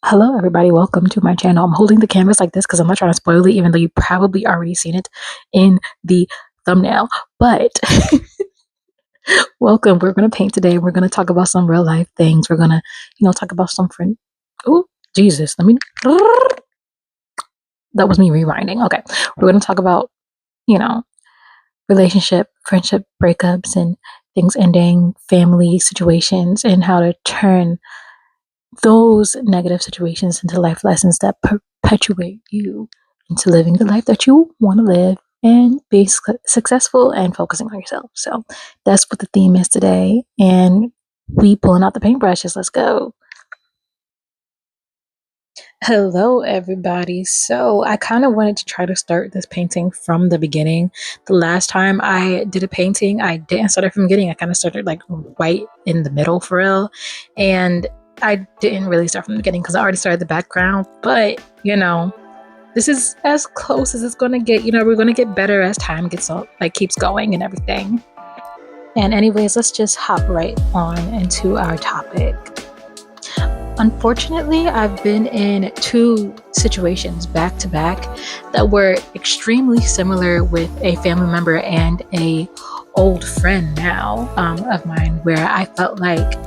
Hello, everybody. Welcome to my channel. I'm holding the canvas like this because I'm not trying to spoil it, even though you probably already seen it in the thumbnail. But welcome. We're going to paint today. We're going to talk about some real life things. We're going to, talk about some friend. Oh, Jesus. That was me rewinding. Okay. We're going to talk about, you know, relationship, friendship breakups, and things ending, family situations, and how to turn those negative situations into life lessons that perpetuate you into living the life that you want to live and be successful and focusing on yourself. So that's what the theme is today. And we pulling out the paintbrushes. Let's go. Hello, everybody. So I kind of wanted to try to start this painting from the beginning. The last time I did a painting, I didn't start it from the beginning. I kind of started like right in the middle for real. And I didn't really start from the beginning because I already started the background. But, this is as close as it's going to get. We're going to get better as time gets on, like keeps going and everything. And anyways, let's just hop right on into our topic. Unfortunately, I've been in two situations back to back that were extremely similar with a family member and a old friend now of mine, where I felt like,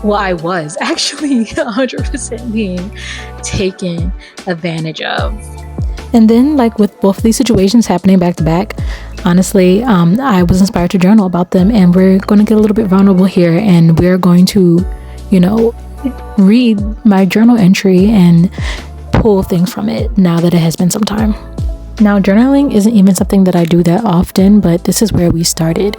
well, I was actually 100% being taken advantage of. And then, like with both of these situations happening back to back, honestly, I was inspired to journal about them, and we're going to get a little bit vulnerable here, and we're going to, read my journal entry and pull things from it now that it has been some time. Now, journaling isn't even something that I do that often, but this is where we started.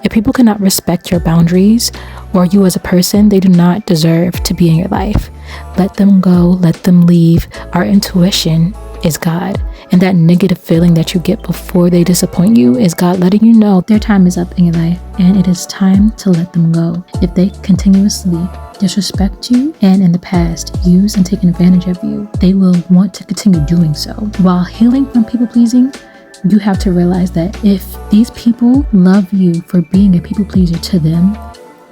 If people cannot respect your boundaries or you as a person, they do not deserve to be in your life. Let them go, let them leave. Our intuition is God. And that negative feeling that you get before they disappoint you is God letting you know their time is up in your life and it is time to let them go. If they continuously disrespect you and in the past use and taken advantage of you, they will want to continue doing so. While healing from people pleasing, you have to realize that if these people love you for being a people pleaser to them,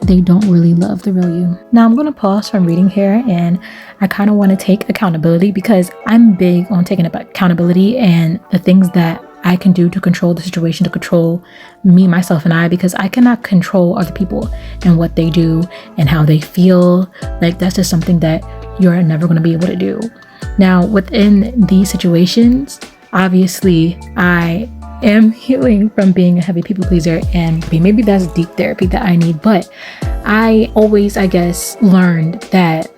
they don't really love the real you. Now I'm going to pause from reading here, and I kind of want to take accountability because I'm big on taking accountability and the things that I can do to control the situation, to control me, myself, and I, because I cannot control other people and what they do and how they feel. Like, that's just something that you're never going to be able to do. Now, within these situations, obviously, I am healing from being a heavy people pleaser, and maybe that's deep therapy that I need, but I always, I guess, learned that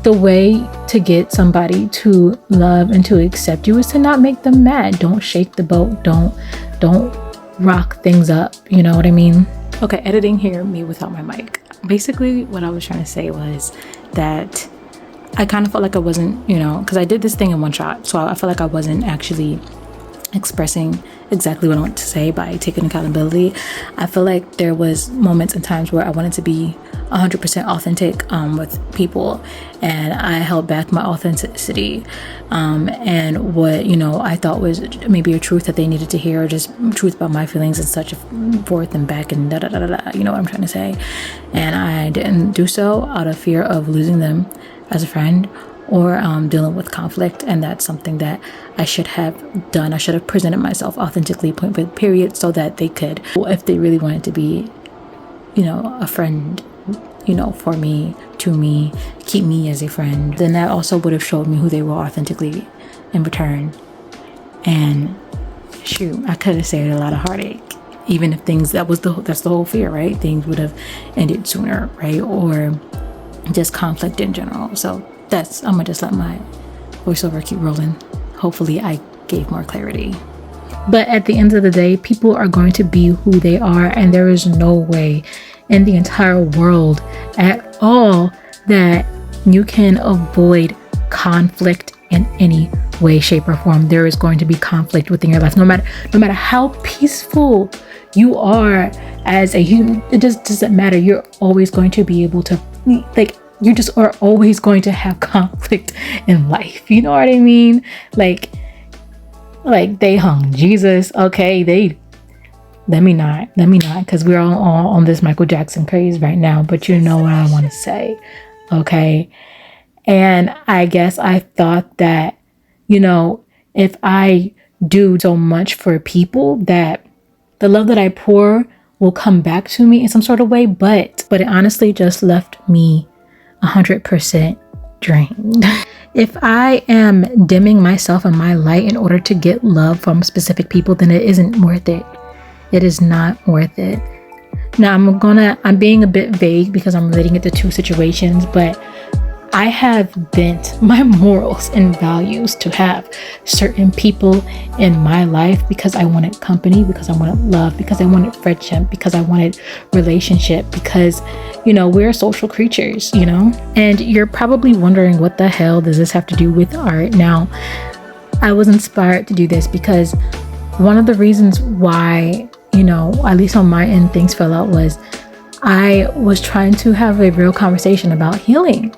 the way to get somebody to love and to accept you is to not make them mad. Don't shake the boat. Don't rock things up. You know what I mean? Okay, editing here, me without my mic. Basically, what I was trying to say was that I kind of felt like I wasn't, because I did this thing in one shot. So I felt like I wasn't actually expressing exactly what I want to say by taking accountability. I feel like there was moments and times where I wanted to be 100% authentic with people, and I held back my authenticity and what I thought was maybe a truth that they needed to hear, or just truth about my feelings and such forth and back and da da da da. You know what I'm trying to say? And I didn't do so out of fear of losing them as a friend or dealing with conflict. And that's something that I should have done. I should have presented myself authentically, point blank period, so that they could, if they really wanted to be, a friend, for me, to me, keep me as a friend, then that also would have showed me who they were authentically in return. And shoot, I could have saved a lot of heartache. Even if things, that's the whole fear, right? Things would have ended sooner, right? Or just conflict in general. So I'm gonna just let my voiceover keep rolling. Hopefully I gave more clarity. But at the end of the day, people are going to be who they are, and there is no way in the entire world at all that you can avoid conflict in any way, shape, or form. There is going to be conflict within your life, no matter how peaceful you are as a human. It just doesn't matter. You're always going to be able to, you just are always going to have conflict in life. You know what I mean? Like they hung Jesus. Okay, let me not, because we're all on this Michael Jackson craze right now. But you know what I want to say, okay? And I guess I thought that, you know, if I do so much for people, that the love that I pour will come back to me in some sort of way. But it honestly just left me 100% drained. If I am dimming myself and my light in order to get love from specific people, then it isn't worth it. It is not worth it. Now I'm being a bit vague because I'm relating it to two situations, but I have bent my morals and values to have certain people in my life because I wanted company, because I wanted love, because I wanted friendship, because I wanted relationship, because, you know, we're social creatures, you know? And you're probably wondering, what the hell does this have to do with art? Now, I was inspired to do this because one of the reasons why, you know, at least on my end, things fell out was I was trying to have a real conversation about healing.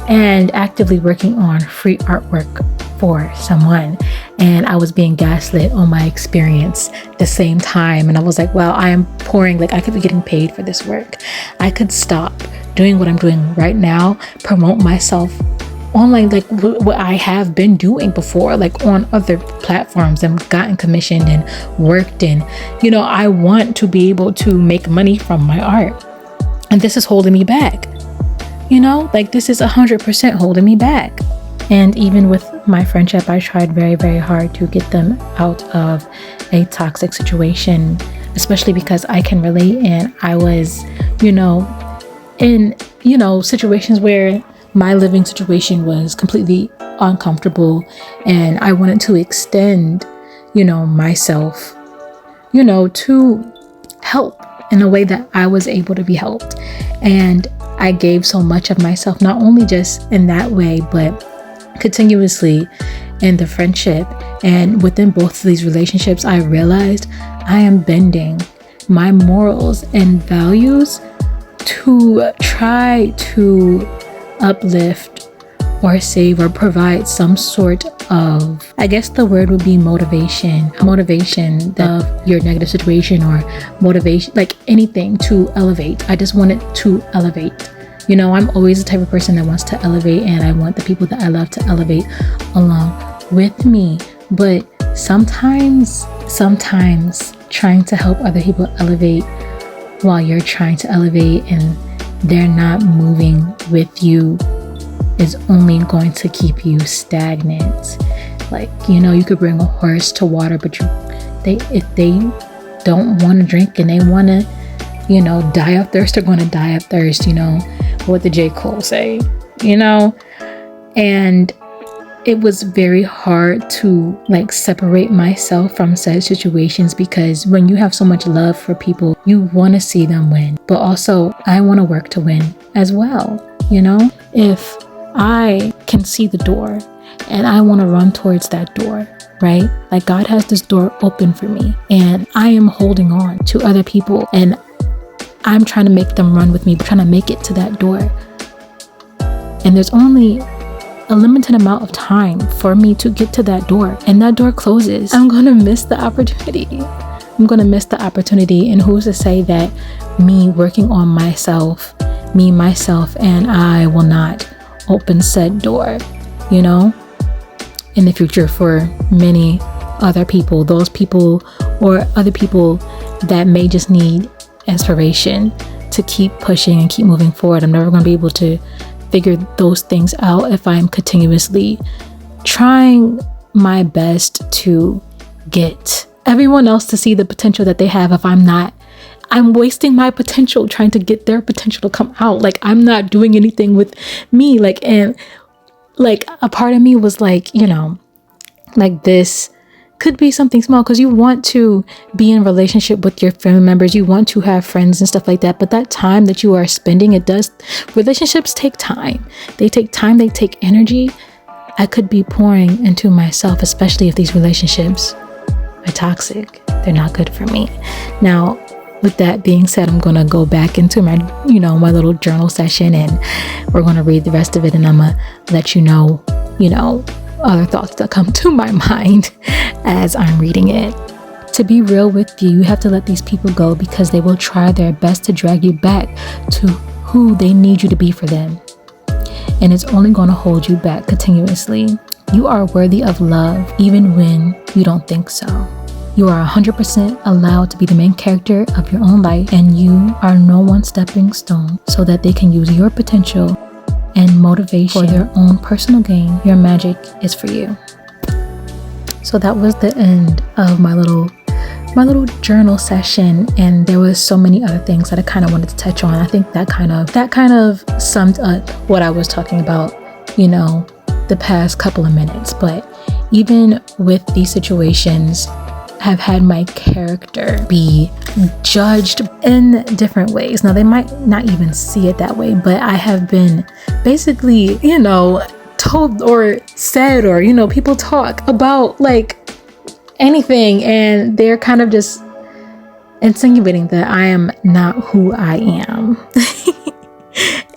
And actively working on free artwork for someone. And I was being gaslit on my experience at the same time. And I was like, well, I am pouring, like I could be getting paid for this work. I could stop doing what I'm doing right now, promote myself online, like what I have been doing before, like on other platforms, and gotten commissioned and worked. And, you know, I want to be able to make money from my art. And this is holding me back. You know, like this is 100% holding me back. And even with my friendship, I tried very, very hard to get them out of a toxic situation, especially because I can relate. And I was, you know, in, you know, situations where my living situation was completely uncomfortable, and I wanted to extend, you know, myself, you know, to help in a way that I was able to be helped. And I gave so much of myself, not only just in that way, but continuously in the friendship. And within both of these relationships, I realized I am bending my morals and values to try to uplift or save or provide some sort of, I guess the word would be motivation of your negative situation, or motivation, like anything to elevate. I just want it to elevate. You know, I'm always the type of person that wants to elevate, and I want the people that I love to elevate along with me. But sometimes trying to help other people elevate while you're trying to elevate and they're not moving with you is only going to keep you stagnant. Like, you know, you could bring a horse to water, but if they don't want to drink and they want to, you know, die of thirst, they're going to die of thirst. You know what the J. Cole say, you know? And it was very hard to like separate myself from said situations, because when you have so much love for people, you want to see them win, but also I want to work to win as well. You know, if I can see the door and I want to run towards that door, right? Like God has this door open for me, and I am holding on to other people, and I'm trying to make them run with me, trying to make it to that door. And there's only a limited amount of time for me to get to that door, and that door closes. I'm going to miss the opportunity. And who's to say that me working on myself, and I will not open said door, you know, in the future for many other people, those people or other people that may just need inspiration to keep pushing and keep moving forward. I'm never going to be able to figure those things out if I'm continuously trying my best to get everyone else to see the potential that they have. If I'm wasting my potential trying to get their potential to come out. Like I'm not doing anything with me. Like, and like a part of me was like, you know, like this could be something small, because you want to be in relationship with your family members, you want to have friends and stuff like that, but that time that you are spending, relationships take time, they take energy. I could be pouring into myself, especially if these relationships are toxic, they're not good for me. Now, with that being said, I'm gonna go back into my, you know, my little journal session, and we're gonna read the rest of it, and I'm gonna let you know, other thoughts that come to my mind as I'm reading it. To be real with you, you have to let these people go, because they will try their best to drag you back to who they need you to be for them. and it's only going to hold you back continuously. You are worthy of love even when you don't think so. You are 100% allowed to be the main character of your own life, and you are no one's stepping stone so that they can use your potential and motivation for their own personal gain. Your magic is for you. So that was the end of my little journal session, and there was so many other things that I kind of wanted to touch on. I think that kind of summed up what I was talking about, the past couple of minutes. But even with these situations, have had my character be judged in different ways. Now, they might not even see it that way, but I have been basically, told or said, or, people talk about like anything, and they're kind of just insinuating that I am not who I am.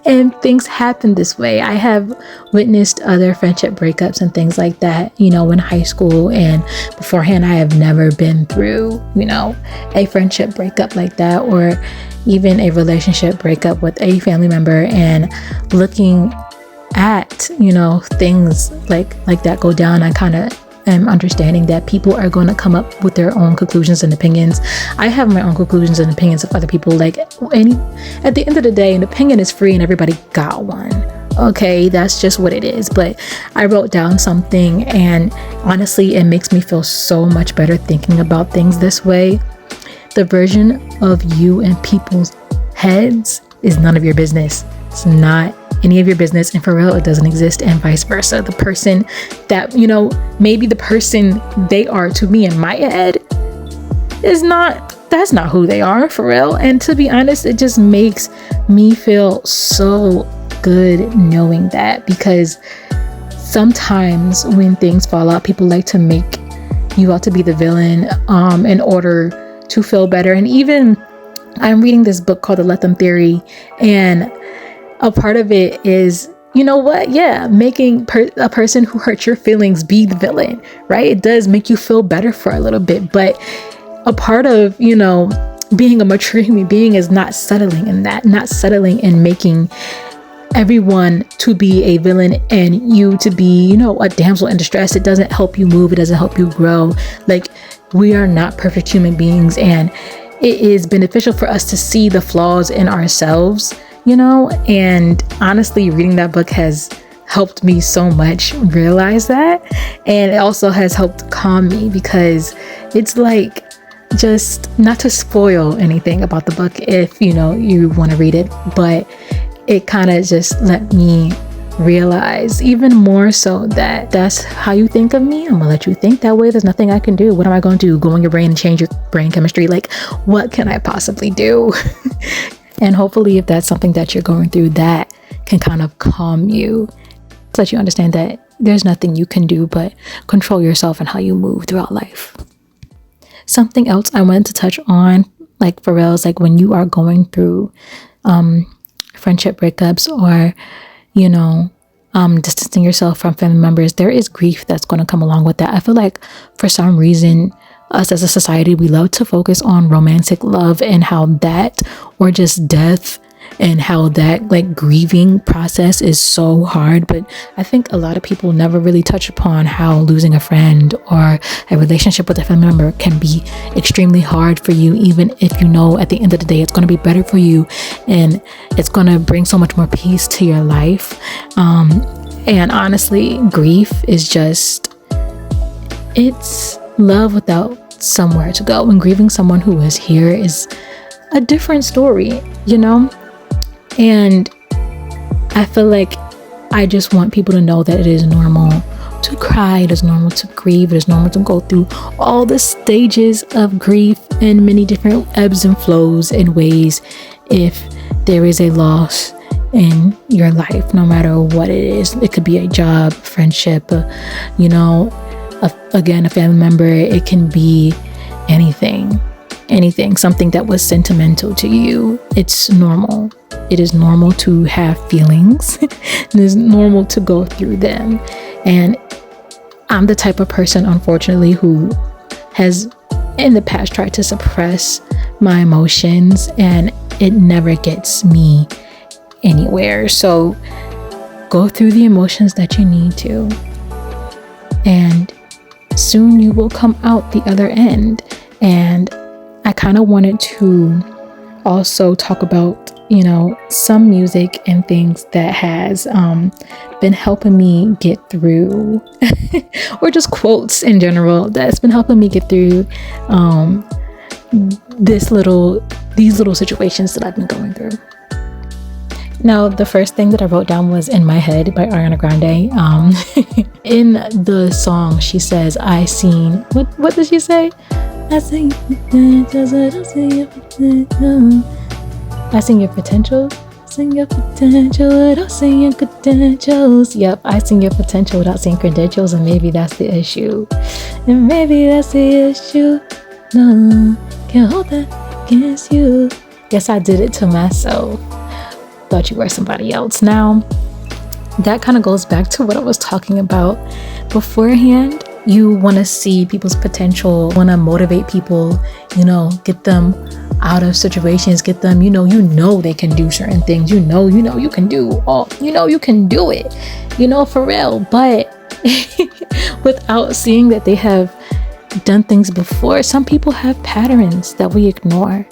And things happen this way. I have witnessed other friendship breakups and things like that, in high school, and beforehand I have never been through, a friendship breakup like that, or even a relationship breakup with a family member. And looking at, things like that go down, I kind of am understanding that people are going to come up with their own conclusions and opinions. I have my own conclusions and opinions of other people. At the end of the day, an opinion is free and everybody got one. Okay, that's just what it is. But I wrote down something, and honestly, it makes me feel so much better thinking about things this way. The version of you in people's heads is none of your business. It's not any of your business, and for real, it doesn't exist, and vice versa. The person that, maybe the person they are to me in my head that's not who they are, for real. And to be honest, it just makes me feel so good knowing that, because sometimes when things fall out, people like to make you out to be the villain in order to feel better. And even I'm reading this book called The Let Them Theory, and a part of it is, making a person who hurts your feelings be the villain, right? It does make you feel better for a little bit, but a part of, being a mature human being is not settling in making everyone to be a villain and you to be, a damsel in distress. It doesn't help you move. It doesn't help you grow. Like, we are not perfect human beings, and it is beneficial for us to see the flaws in ourselves, and honestly, reading that book has helped me so much realize that. And it also has helped calm me, because it's like, just not to spoil anything about the book if, you want to read it, but it kind of just let me realize even more so that that's how you think of me. I'm gonna let you think that way. There's nothing I can do. What am I going to do? Go in your brain and change your brain chemistry? Like, what can I possibly do? And hopefully, if that's something that you're going through, that can kind of calm you, so that you understand that there's nothing you can do but control yourself and how you move throughout life. Something else I wanted to touch on, like for real, is like when you are going through friendship breakups, or distancing yourself from family members, there is grief that's going to come along with that. I feel like for some reason, us as a society, we love to focus on romantic love and how that, or just death, and how that like grieving process is so hard. But I think a lot of people never really touch upon how losing a friend or a relationship with a family member can be extremely hard for you, even if at the end of the day it's going to be better for you and it's going to bring so much more peace to your life. And honestly, grief is just, it's love without somewhere to go. And grieving someone who is here is a different story, And I feel like I just want people to know that it is normal to cry, it is normal to grieve, it is normal to go through all the stages of grief in many different ebbs and flows and ways. If there is a loss in your life, no matter what it is, it could be a job, friendship, again, a family member, it can be anything, something that was sentimental to you. It's normal. It is normal to have feelings. It is normal to go through them. And I'm the type of person, unfortunately, who has in the past tried to suppress my emotions, and it never gets me anywhere. So go through the emotions that you need to, and soon you will come out the other end. And I kind of wanted to also talk about, you know, some music and things that has been helping me get through or just quotes in general that's been helping me get through these little situations that I've been going through. Now, the first thing that I wrote down was In My Head by Ariana Grande. In the song, she says, I seen, what does she say? I seen your potential. Sing your potential without seeing your credentials. Yep, I sing your potential without seeing credentials, and maybe that's the issue. And maybe that's the issue. No, can't hold that against you. Yes, I did it to myself. Thought you were somebody else. Now, that kind of goes back to what I was talking about beforehand. You want to see people's potential, want to motivate people, you know, get them out of situations, get them, you know they can do certain things, you know you can do all, you can do it, for real. But without seeing that they have done things before, some people have patterns that we ignore.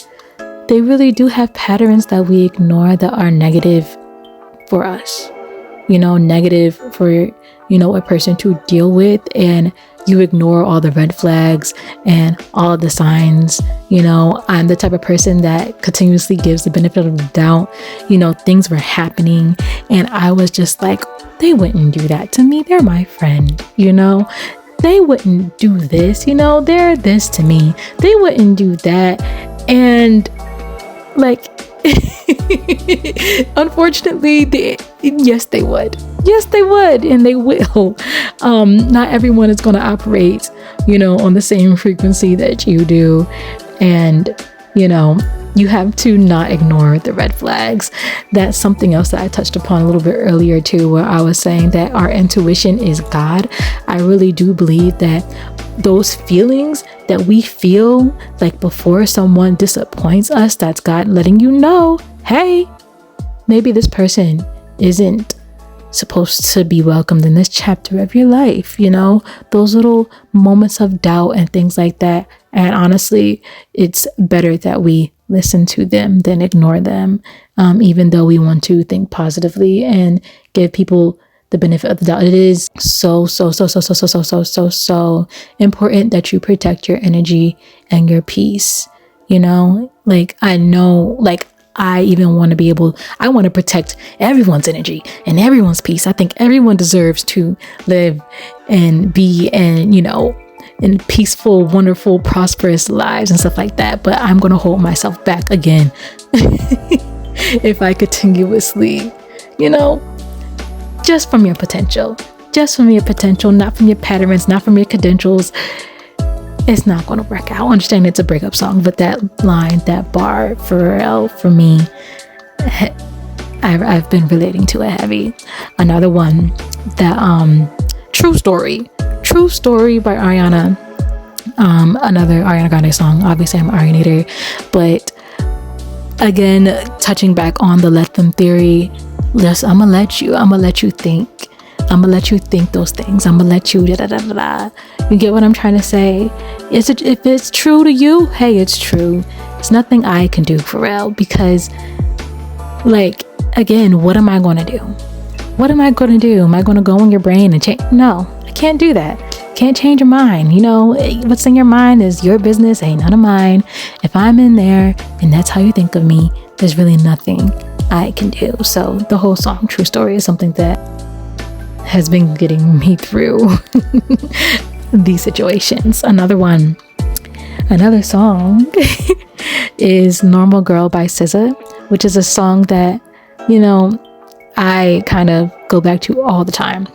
They really do have patterns that we ignore that are negative for us, negative for a person to deal with, and you ignore all the red flags and all the signs. I'm the type of person that continuously gives the benefit of the doubt. Things were happening and I was just like, they wouldn't do that to me. They're my friend, they wouldn't do this, they're this to me. They wouldn't do that. And unfortunately, yes, they would. Yes, they would, and they will. Not everyone is going to operate, on the same frequency that you do. And, you have to not ignore the red flags. That's something else that I touched upon a little bit earlier too, where I was saying that our intuition is God. I really do believe that those feelings that we feel like before someone disappoints us, that's God letting you know, hey, maybe this person isn't supposed to be welcomed in this chapter of your life, those little moments of doubt and things like that. And honestly, it's better that we listen to them than ignore them, even though we want to think positively and give people the benefit of the doubt. It is so important that you protect your energy and your peace. I even want to be able, I want to protect everyone's energy and everyone's peace. I think everyone deserves to live and be in peaceful, wonderful, prosperous lives and stuff like that. But I'm going to hold myself back again if I continuously, just from your potential, not from your patterns, not from your credentials. It's not going to work out. I understand it's a breakup song, but that line, that bar, for me, I've been relating to it heavy. Another one, that True Story by Ariana. Another Ariana Grande song. Obviously, I'm an Arianator, but again, touching back on the let them theory. I'm gonna let you think. I'm gonna let you think those things. I'm gonna let you You get what I'm trying to say? If it's true to you, hey, it's true. It's nothing I can do for real, because again, what am I gonna do? What am I gonna do? Am I gonna go in your brain and change? No, I can't do that. Can't change your mind. What's in your mind is your business, ain't none of mine. If I'm in there and that's how you think of me, there's really nothing I can do. So the whole song True Story is something that has been getting me through these situations. Another song is Normal Girl by SZA, which is a song that, I kind of go back to all the time.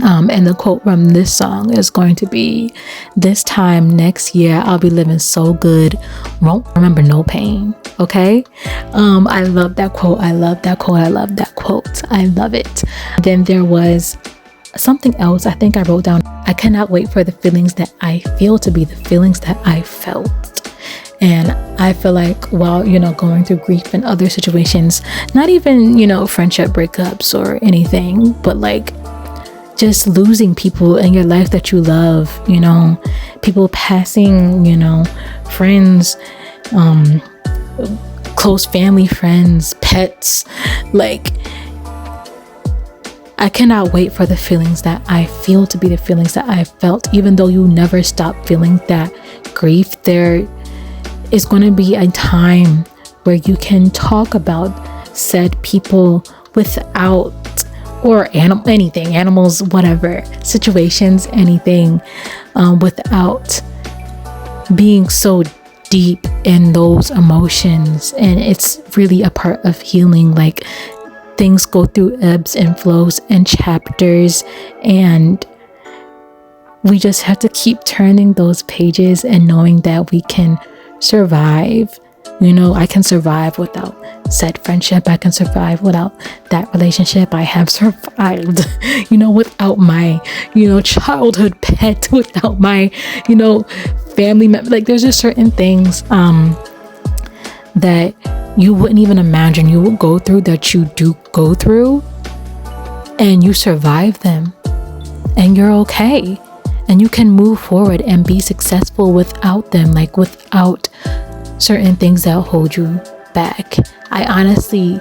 And the quote from this song is going to be, "This time next year, I'll be living so good, won't remember no pain." Okay. I love that quote. I love it. Then there was something else I think I wrote down. "I cannot wait for the feelings that I feel to be the feelings that I felt." And I feel like while, going through grief and other situations, not even, friendship breakups or anything, but like just losing people in your life that you love, people passing, friends, close family friends, pets, like I cannot wait for the feelings that I feel to be the feelings that I felt. Even though you never stop feeling that grief, there is going to be a time where you can talk about said people without, or anything, animals, whatever, situations, anything, without being so deep in those emotions. And it's really a part of healing. Like, things go through ebbs and flows and chapters, and we just have to keep turning those pages and knowing that we can survive. I can survive without said friendship. I can survive without that relationship. I have survived, without my, childhood pet, without my, family member. Like, there's just certain things that you wouldn't even imagine you would go through, that you do go through, and you survive them, and you're okay, and you can move forward and be successful without them, like without certain things that hold you back. I honestly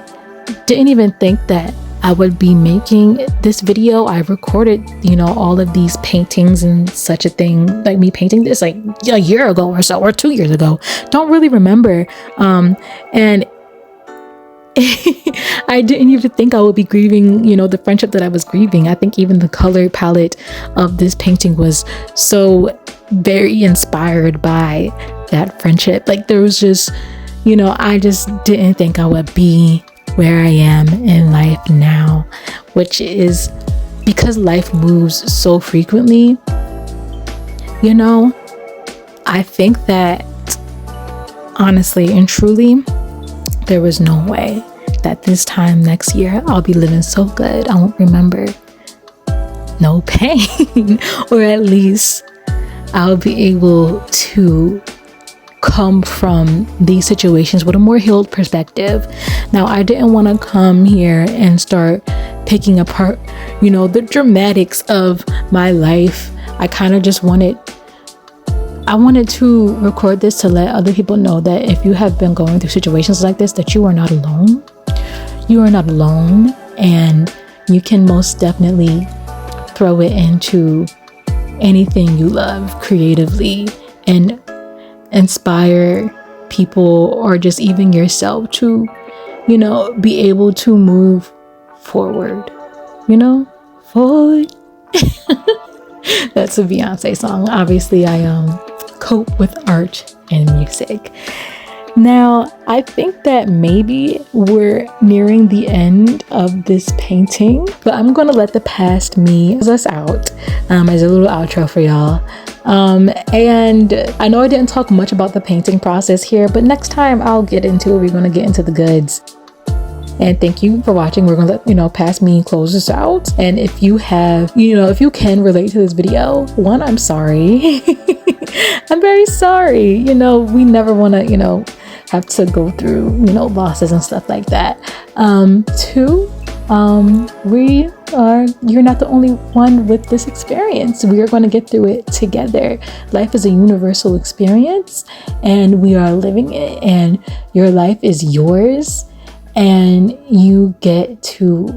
didn't even think that I would be making this video. I recorded, all of these paintings and such a thing, like me painting this like a year ago or so, or 2 years ago. Don't really remember. And I didn't even think I would be grieving, the friendship that I was grieving. I think even the color palette of this painting was so very inspired by that friendship. Like, there was just, I just didn't think I would be where I am in life now, which is because life moves so frequently. I think that honestly and truly, there was no way that this time next year I'll be living so good I won't remember no pain, or at least I'll be able to come from these situations with a more healed perspective. Now, I didn't want to come here and start picking apart, the dramatics of my life. I kind of just wanted to record this to let other people know that if you have been going through situations like this, that you are not alone. You are not alone, and you can most definitely throw it into anything you love creatively and inspire people, or just even yourself to, be able to move forward, forward. That's a Beyonce song. Obviously, I cope with art and music. Now, I think that maybe we're nearing the end of this painting, but I'm going to let the past me us out as a little outro for y'all. And I know I didn't talk much about the painting process here, but next time I'll get into it. We're going to get into the goods. And thank you for watching. We're going to let, past me close this out. And if you have, if you can relate to this video, one, I'm sorry. I'm very sorry. We never want to, have to go through, losses and stuff like that. Two, you're not the only one with this experience. We are going to get through it together. Life is a universal experience, and we are living it, and your life is yours, and you get to,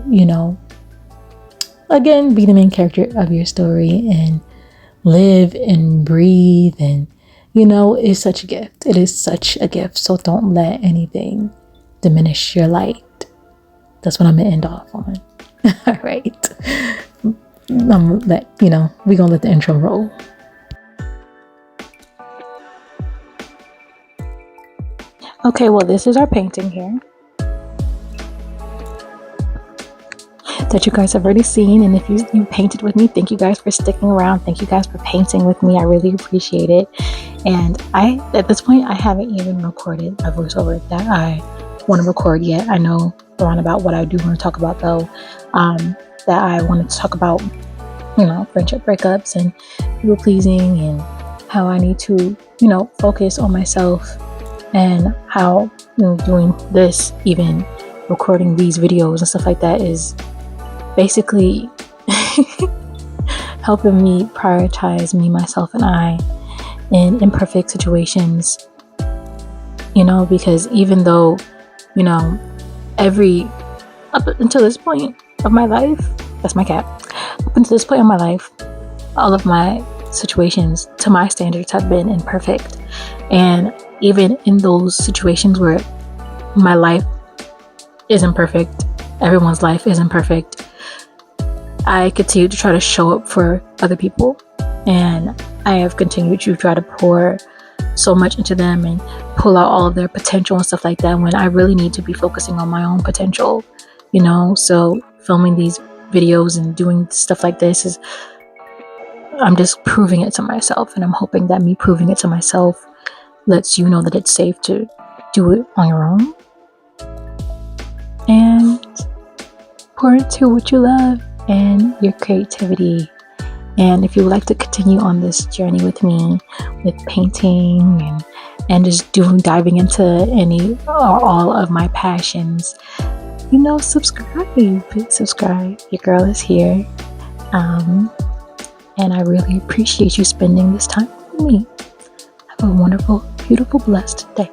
again, be the main character of your story and live and breathe, and it's such a gift. It is such a gift. So don't let anything diminish your light. That's what I'm gonna end off on. All right. I'm gonna let, we're gonna let the intro roll. Okay, well, this is our painting here that you guys have already seen. And if you painted with me, thank you guys for sticking around. Thank you guys for painting with me. I really appreciate it. And at this point, I haven't even recorded a voiceover that I want to record yet. I know around about what I do want to talk about, though, that I wanted to talk about, friendship breakups and people pleasing, and how I need to, focus on myself and how doing this, even recording these videos and stuff like that, is basically helping me prioritize me, myself, and I in imperfect situations, because even though, up until this point of my life, that's my cat, up until this point of my life, all of my situations to my standards have been imperfect. And even in those situations where my life isn't perfect, everyone's life isn't perfect, I continue to try to show up for other people, and I have continued to try to pour so much into them and pull out all of their potential and stuff like that, when I really need to be focusing on my own potential, so filming these videos and doing stuff like this I'm just proving it to myself, and I'm hoping that me proving it to myself lets you know that it's safe to do it on your own and pour into what you love and your creativity. And if you would like to continue on this journey with me, with painting and just diving into any or all of my passions, subscribe. Your girl is here. And I really appreciate you spending this time with me. Have a wonderful, beautiful, blessed day.